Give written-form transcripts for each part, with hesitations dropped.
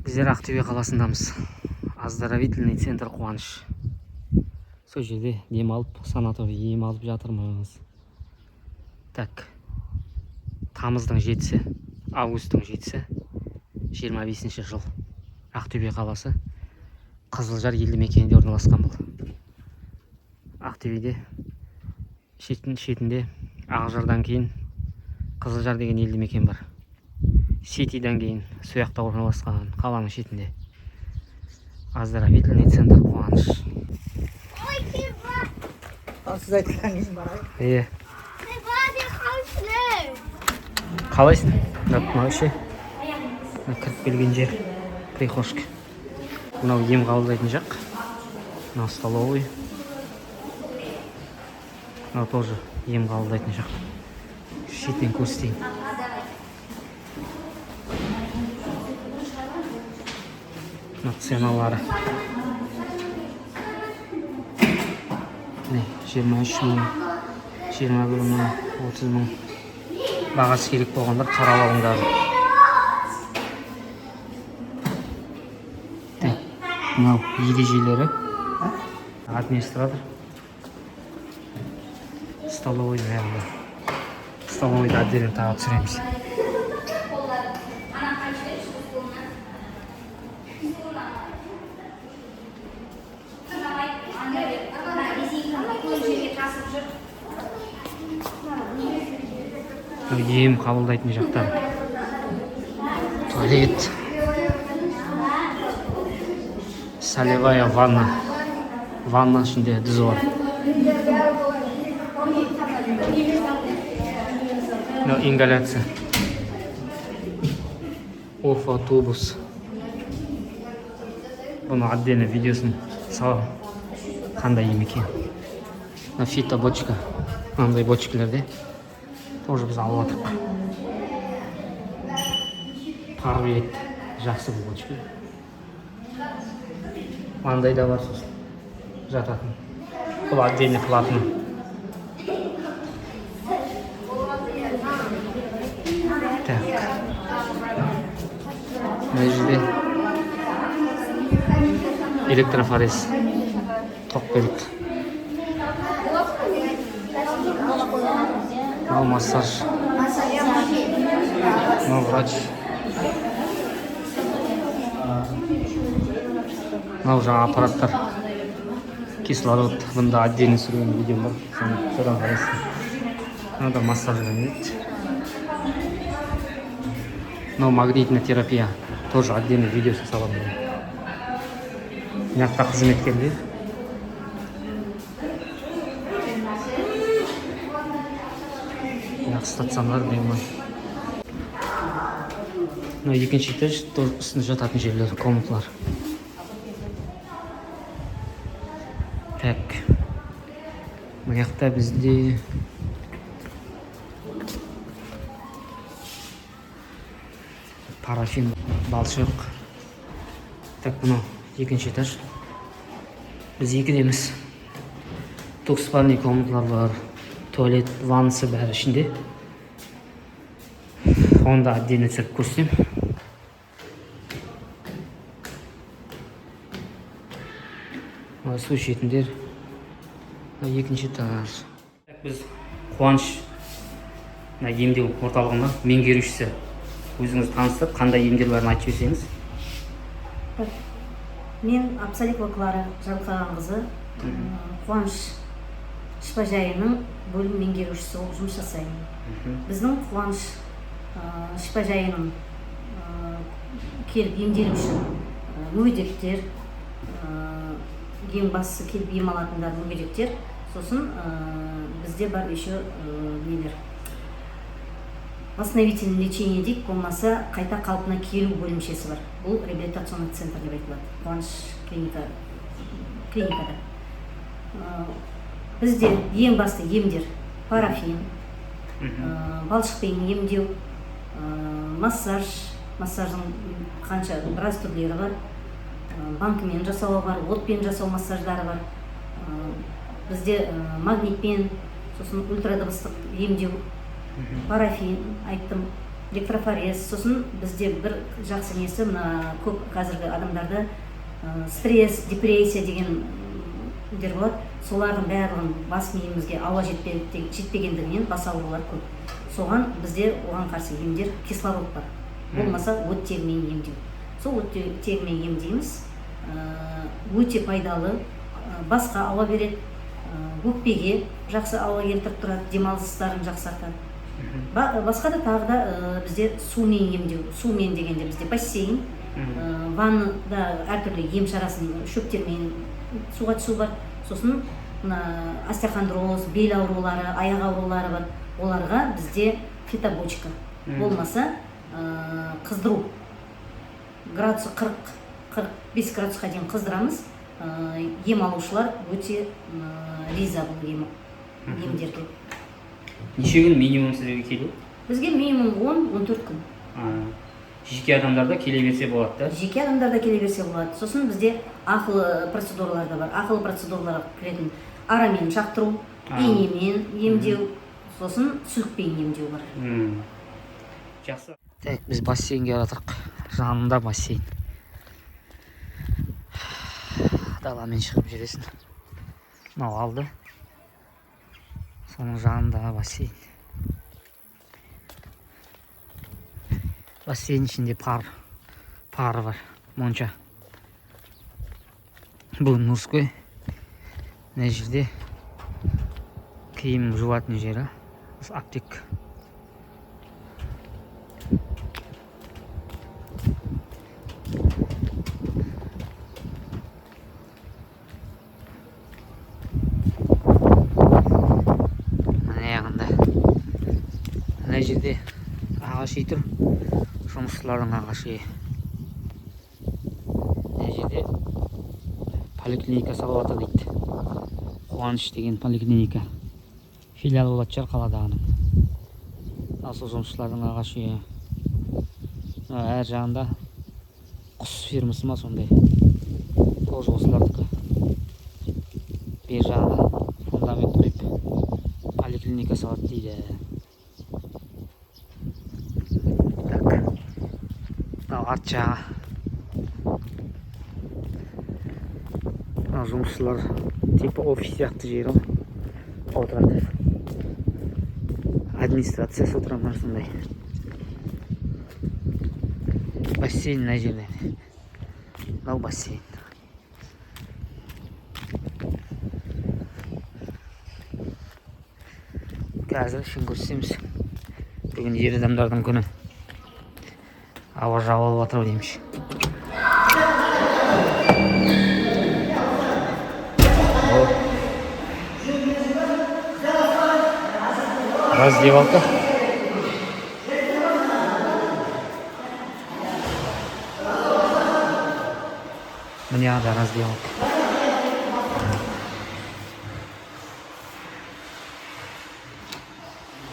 Біздер Ақтөбе қаласындамыз. Оздоровительный центр Қуаныш. Сол жерде демалып, санаторий ем алып жатырмыз. Так. Тамыздың 7-сі, августтың 7-сі, 25-ші жыл. Ақтөбе қаласы. Қызылжар елді мекенінде орналасқан бұл. Ақтөбеде шетінде Ақжардан кейін Қызылжар деген елді мекен бар. Сетиден кейін сояқта орналасқан қаланың шетінде. Оздоровительный центр Қуаныш. Сіз айтқаныңыз бар. Қалайсың? Мынау ше. Кіріп келген жер. Прихожка. Мынау ем қабылдайтын жақ. Мынау столовый. Мынау тоже ем қабылдайтын жақ. Шетінен көрсетейін. Ценалары 23 мың, 21 мың, 30 мың. Бағасы керек болғандар қарап алыңдар. Мынау ережелері. Администратор. Столовый бәрінде. Столовыйда отдельно тағы түсіреміз. Ем қабылдайтын жақтар. Туалет. Солевая ванна. Ванна ішінде дүз бар. Ингаляция. Орфотубус. Бұны отдельно видеосын салам. Қандай ем екен. Фитобочка. Мынандай бочкалерде. Тоже біз алып атырық. Парвет. Жақсы бұл бочка. Мынандай да бар сосын. Жататын. Бұл отдельно платный. Так. Мына жерде электрофорез. Тоқ береді. Мынау массаж. Мынау врач. Мынау жаңа аппараттар. Кислород. Бұнда отдельно сүрген видео бар. Содан қарайсың. Мынау да массаж береді. Мынау магнитная терапия. Тоже отдельно видеосы саламын. Мына қызметкерлер. Стационар деймін. Мына екінші этаж, үстінде жататын жерлер, комнаталар. Так. Мына жақта бізде парафин, балшық. Так, мына екінші этаж. Біз екідеміз. Двухспальный комнаталар бар. Туалет, ваннасы бәрі ішінде. Онда отдельно түсіріп көрсетем. Су ішетіндер. Екінші этаж. Біз Қуаныш емдеу орталығында меңгерушісі. Өзіңіз таныстырып, қандай емдер барын айтып жіберсеңіз. Мен Абсаликова Клара Жарылқағанқызы, Қуаныш шипажайының бөлім меңгерушісі болып жұмыс жасаймын. Біздің Қуаныш шипажайының келіп емделу үшін мүгедектер, ең бастысы келіп ем алатындар мүгедектер. Сосын бізде бар еще нелер. Восстановительный лечение дейік, болмаса қайта қалпына келу бөлімшесі бар. Бұл реабилитационный центр деп айтылады. Қуаныш клиникада. Бізде ең басты емдер парафин, балшықпен емдеу, массаждың қанша біраз түрлері бар. Банкымен жасауы бар, отпен жасау массаждары бар. Бізде магнитпен, сосын ультрадыбыстық емдеу, парафин, айттым, электрофорез. Сосын бізде бір жақсы несі, мына көп қазіргі адамдарда стресс, депрессия деген дер болады. Солардың барлығын бас миымызге ауа жетпегендігінен бас аурулар көп. Соған бізде оған қарсы емдер кислород бар. Болмаса оттегімен емдеу. Сол оттегімен емдейміз. Өте пайдалы, басқа ауа береді, өкпеге жақсы ауа келтіріп тұрады, демалыстарын жақсартады. Басқа да тағы да бізде сумен емдеу. Сумен дегенде бізде бассейн, ваннада әртүрлі ем шарасын шөптермен суға түсу бар. Сосын остеохондроз, бел аурулары, аяқ аурулары бар. Оларға бізде фитобочка. Болмаса қыздыру. Градусы 40-45 градусқа дейін қыздырамыз. Ем алушылар өте риза бұл емдерге. Неше күн минимум сіздерге келеді? Бізге минимум 10-14 күн. Жеке адамдарда келе берсе болады да? Жеке адамдарда келе берсе болады. Сосын бізде ақылы процедуралар да бар. Ақылы процедураларға кіретін арамен шақтыру, инемен емдеу, сосын сүлікпен емдеу бар. Жақсы. Так, біз бассейнге жатырық. Жанында бассейн. Даламен шығып жүресің. Мынау алды. Соның жанындағы бассейн. Бассейн ішінде пары бар, монша. Бұл мужской. Мына жерде киім жуатын жері. Аптек. Мына жерде ағаш үй тұр. Жұмысшылардың ағашы. Мына жерде поликлиника салып жатыр дейді. Қуаныш деген поликлиника. Филиал болады шығар қаладағының. Сол жұмысшылардың ағашы. Әр жағында құс фермасы ма сондай. Тоже осылардікі. Бер жағына фундамент қойып поликлиника салады дейді. Арт жағы. Жұмысшылар типа офис сияқты жері отырады. Администрация отырамын сондай. Бассейн мына жерде. Мынау бассейн. Қазір үшін көрсеміз. Бүгін ер адамдардың күні. Ауа жауылып атыр дейміз. Раздевалка. Мне надо раздевалка.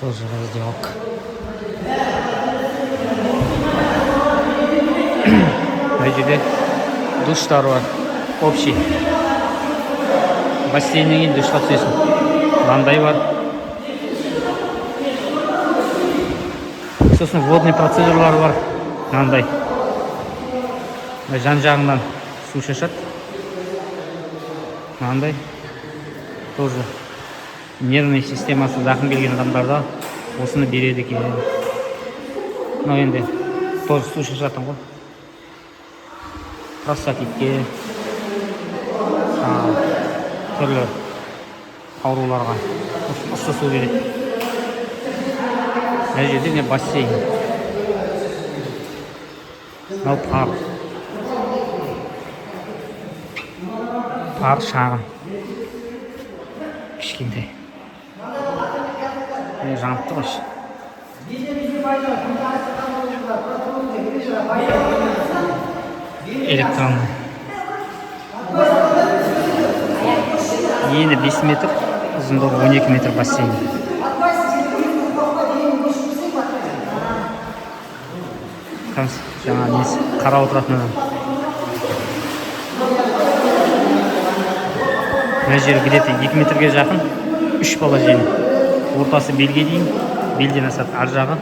Тоже раздевалка. Мына жерде душтар бар, общий. Бассейннен кейін душқа түсесің. Вандай бар. Сосын водный процедуралар бар. Мынандай. Жан жағынан су шашады. Мынандай. Тоже нервный системасы зақым келген адамдарда осыны береді екен. Мынау енді тоже су шашатын ғой. Простатитке, түрлі ауруларға ыстық су береді. Мына жерде не бассейн. Мынау пар шағын. Кішкентай. Міне жанып тұр ғой. Электронный. Ені 5 метр, ұзындығы 12 метр бассейн. Жаңа несі қара отыратын адам. Мына жері где-то 2 метрге жақын 3 бала жеңі. Ортасы белге дейін, белден асады ар жағы.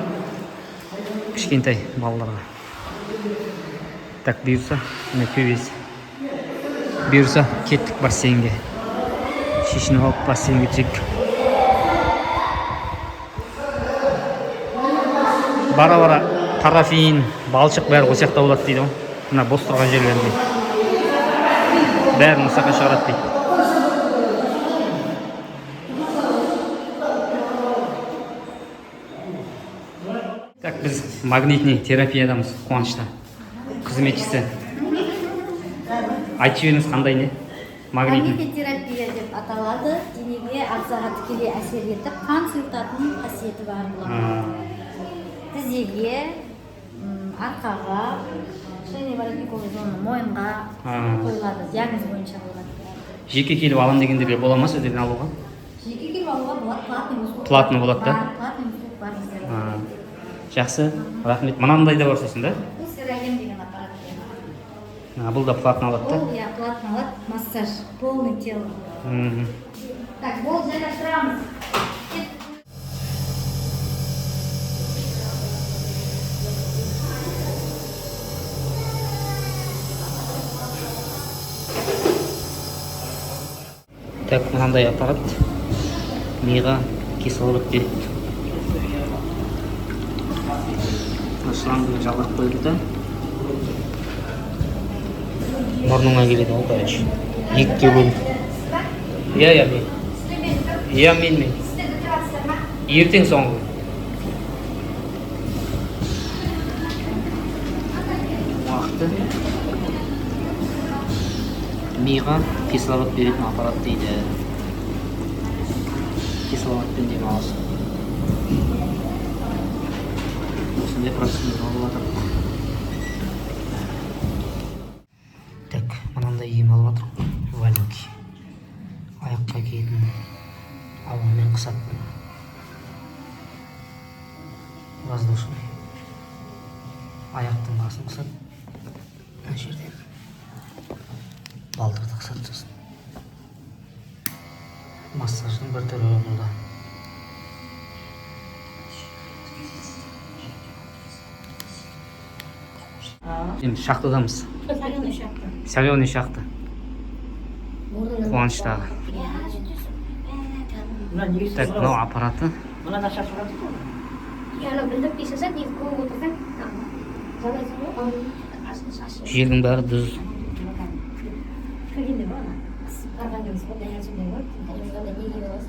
кішкентай балаларға. Так, бұйырса, міне төбесі. Бұйырса, кеттік бассейнге. Шешініп алып бассейнге түсек. Бара-бара парафин, балшық бәрі осы жақта болады дейді ғой. Мына бос тұрған жерлерінде. Бәрін осыға шығарады дейді. Так, біз магнитный терапиядамыз, қуанышта. Қызметшісі. Айтып жіберіңіз қандай не? Магнитный терапия деп аталады. Денеге ағзаға тікелей әсер етіп, қан сұйықтатын қасиеті бар болады. Тізеге, арқаға, мойынға қойылады. Диагноз бойынша болады. Жеке келіп алам дегендерге бола ма сіздерден алуға? Жеке келіп алуға болады. Платный болады да? Платный услуг бар біздерде. Жақсы, рахмет. Мынандай да бар сосын да? Бұл сераген деген аппарат. Бұл да платный алады да? Бұл, платный алады. Массаж, полный тело. Так, бұл жайластырамыз. Так, мынандай аппарат миға кислород береді. Шлангыны жалғап қойды да мұрныңа келеді ол, короче. Екіге бөлініп. Мен. Ертең соңғы. Уақыты миға кислород беретін аппарат дейді. Кислородпен демалысың. Осындай процедура болып жатыр. Так, мынандай ем алып жатырмын. Валенки. Аяққа киетін. Ауамен қысатын. Воздушный. Аяқтың басын қысады. Мына жерден. Балдырды қысады сосын. Массаждың бір түрі бұнда. Şimdi şahtadamız. Соленый шахта. Қуаныштағы. Так, мынау аппараты. Жердің бәрі дүз.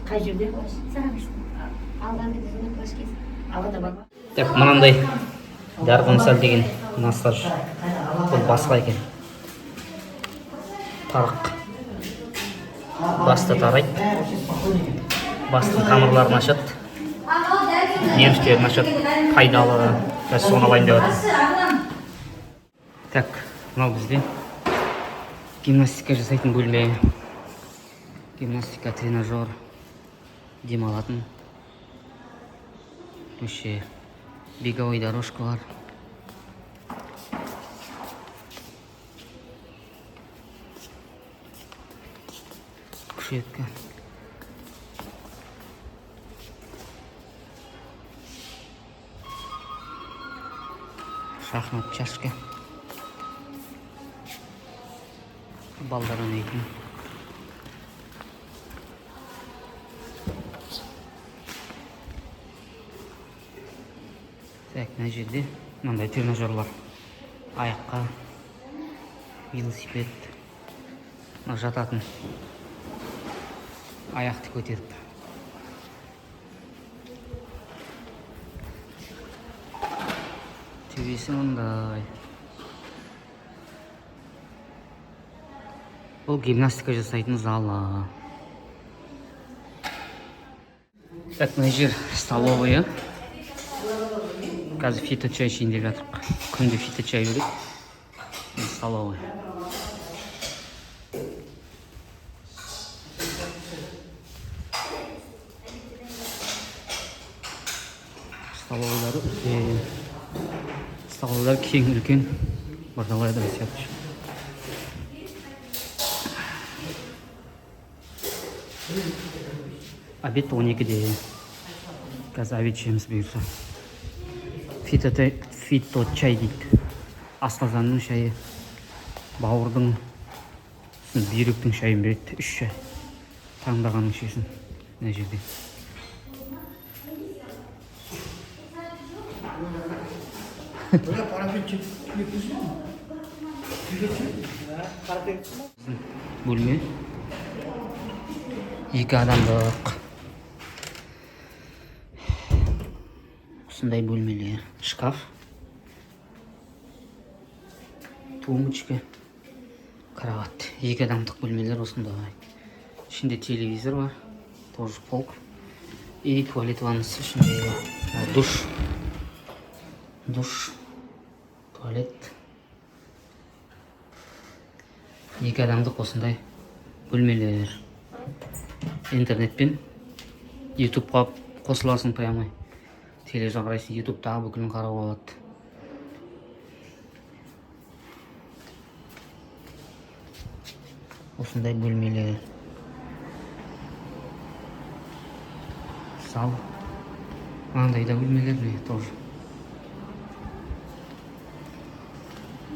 Қай жерде? Так, мынандай дарғын сәл деген массаж. Бұл басқа екен. Тарық. Басты тарайды. Бастың тамырларын ашады. Нервтерін ашады. Пайдалы. Соны алайын деп жатыр. Так, мынау бізде гимнастика жасайтын бөлме. Гимнастика, тренажер. Демалатын. Вообще беговой дорожка бар. Кушетка. Шахмат чашка. Балдар ойнайтын. Так, мына жерде мынандай тренажерлар. Аяққа велосипед. Жататын. Аяқты көтеріп. Төбесі мындай. Бұл гимнастика жасайтын залы. Так, мына жер столовая. Қазір фиточай ішейін деп жатырмық. Күнде фиточай береді. Столовая. Столовайлар кең үлкен. Бардалай да сияқты. Обед 12-де. Қазір обед жеміз бұйырса. фито чай дейді. Асқазанның шайы, бауырдың, бүйректің шайын береді. 3 шай. Таңдағанның ішесің мына жерде. Бөлме 2 адамдық. Осындай бөлмелер. Шкаф, тумбочка, кровать. 2 адамдық бөлмелер осындай. İçinde televizor var. Тоже полк. И туалет ваннасы ішінде. Душ. Душ. Туалет. 2 адамдық осындай бөлмелер. Интернетпен ютубқа қосыласың прямой. Телевизор қарайсың, ютубтағы бүкілін қарауға болады. Осындай бөлмелер. Зал. Андай да бөлмелер не тоже.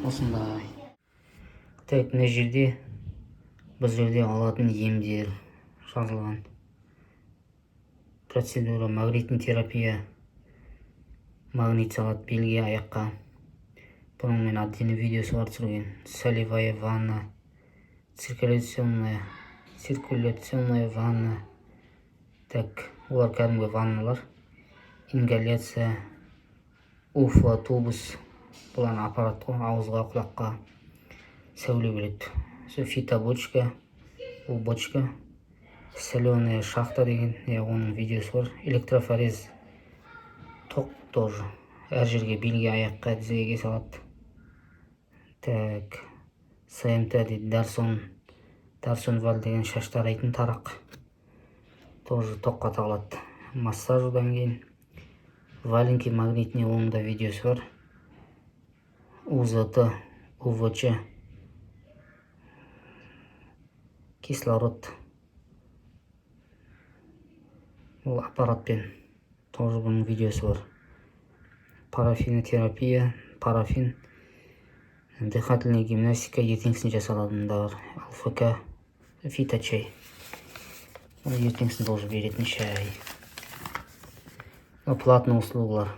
Осындай. Так, мына жерде бұл жерде алатын емдер жазылған. Процедура магнитный терапия. Магнит салат белге аяққа. Бұның мен отдельный видеосы бар түсірген. Солевая ванна. Циркуляционная ванна. Так, олар кәдімгі ванналар. Ингаляция. Уфа, тубус. Бұлан аппарат қой, ауызға, құлаққа сәуле береді. Фитобочка, бұл бочка. Соленая шахта деген, оның видеосы бар. Электрофорез. Тоқ тоже. Әр жерге белге аяққа тізеге салады. Так, СМТ дейді, Дарсон вал деген шаш тарайтын тарақ. Тоже тоққа тағылады. Массаж одан кейін. Валенки магнитный, оның да видеосы бар. УЗТ, УВЧ. Кислород. Бұл аппаратпен. Тоже бұның видеосы бар. Парафинотерапия, парафин. Дыхательная гимнастика, ертеңсін жасалатында бар. ЛФК, фиточай. Ертеңсін тоже беретін шай. Платный услугалар.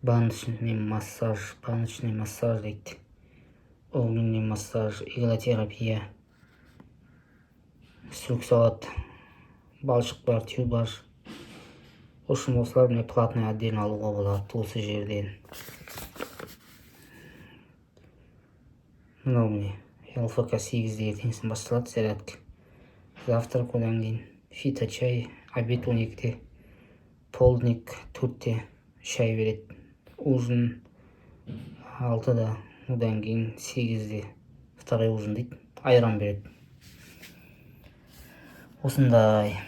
Баночный массаж дейді. Огненный массаж, иглотерапия. Сүрік салат, балшық бар, тюб бар. Ошын осылар міне платный отдельно алуға болады осы жерден. Мынау міне ЛФК 8-де ертеңсін басталады зарядка. Завтрак одан кейін фиточай, обед 12-де, полдник 4-де шай береді. Ужин 6-да, одан кейін 8-де второй ужин дейді, айран береді. Осындай.